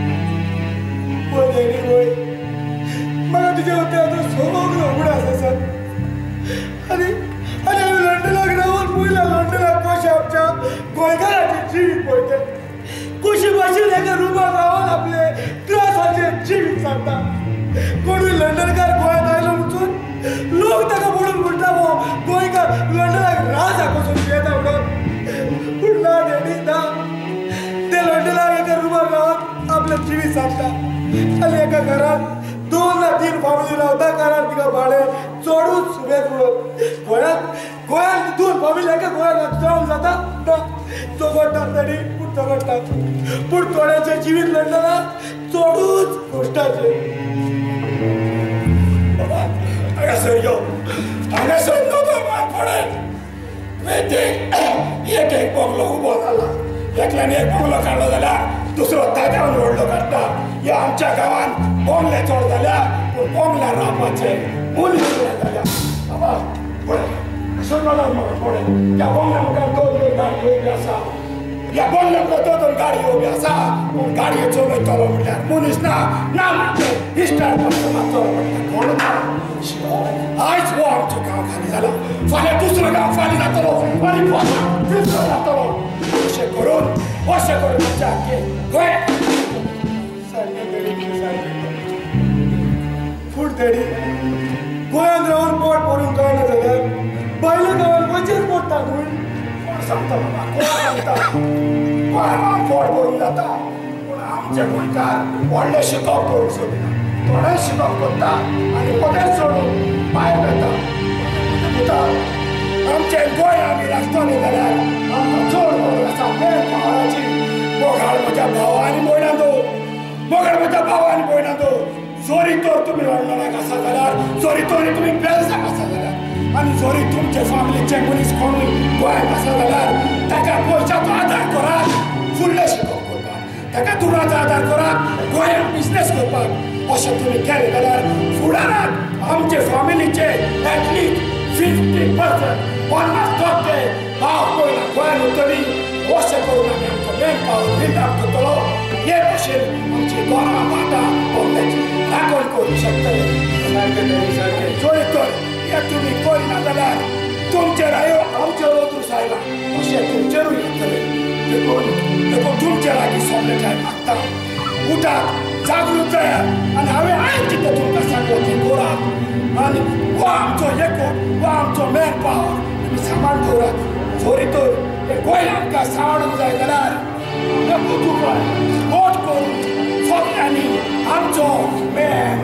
वय म्हाका तुजे वते आतां सगळो उगडास आसा आनी हांवें लंडनाक रावून पयल्या लंडनाक कशें आमच्या गोंयकाराचें जिवीत पळयता कशी भाशेन एका रुमांत रावन आपले त्रासाचेर जिवीत सांगता कोणूय लंडनकार गोंयांत आयलो म्हणून लोक ताका म्हणून म्हणटा गोंयकार लंडनाक राज आकोसून येता म्हणून पूण ना डॅडी ना सांगता आनी एका घरात 2 ना 3 फॅमिली रावता कारण तिका भाडे चडूच सुबेज म्हणून गोंयांत 2 फॅमिली एका गोंयांत जावन जाता ना चोगडटा तरी पूण चोगडटा पूण थोड्याचे जिवीत लंडनात चडूच कश्टाचे हांगासर यो हांगासर नदो मार पडे एक बंगलो उबो जाला एकल्यान एक बंगलो काडलो जाल्यार दुसरो ताज्यावन व्हडलो काडटा ह्या आमच्या गांवांत बंगले चड जाल्या पूण बंगल्यार रावपाचे मुलीच जाल्या बाबा पळय सोडलो म्हाका पळय ह्या बंगल्या मुखार 2 गाडी येवपी आसा ह्या बंगल्या मुखार 2 गाडी येवपी आसा पूण गाडयो चलयतलो म्हणल्यार मनीस ना म्हणचे इश्टार पडटा चलो पडटा आयज हो आमचो गांव खाली जाला फाल्यां दुसरो गांव खाली जातलो आनी तिसरो जातलो अशें करून आमच्या गोंय फूड तरी गोंयांत रावन पोट भरून कळना जाल्यार भायल्या गांवांत वचेच पडटा न्हू कोण सांगता बाबा कोण सांगता गोंयांत पोट भरून जाता पूण आमचे गोंयकार व्हडले शिकप करूंक सोदिना थोडे शिकप करता आनी पोटेच सोडून भायर वता आमचे गोंय आमी राखतले जाल्यार आमकां चड गरज आसा मेन पावराची मोगाळ म्हज्या भावानी भयणांदो जोरी तर तुमी लंडनाक आसा जाल्यार जोरी तरी तुमी बेलसाक आसा जाल्यार आनी जोरी तुमचे फॅमिलीचे मनीस कोणूय गोंयांत आसा जाल्यार ताका पयशाचो आदार करात फुडले शिकप करपाक ताका दुराचो आदार करात गोंयांत बिजनेस करपाक अशें तुमी केलें जाल्यार फुडाराक आमचे फॅमिलीचे एटलीस्ट 50% 50% भाव पयला गोंयांत उरतली अशें करून आमी आमचो मेन पावर बिल्ड अप करतलो हे भशेन आमची गोरां भाटां बंगल्याची राखण करूंक शकतले जोरी तर हे तुमी करिना जाल्यार तुमचेर आमचेर ओतूस आयला अशें तुमचेरूय येतलें देखून तुमचे लागीं सोमलेकाय मागता उठात जागृत जायात आनी हांवें आयज कितें तुमकां सांगलें तें करात आनी हो आमचो एकूच हो आमचो मेन पावर तुमी सांबाळ दवरात जोरी तर हे गोंय आमकां सांबाळूंक जाय जाल्यार वोट करून सगळ्यांनी आमचो मेन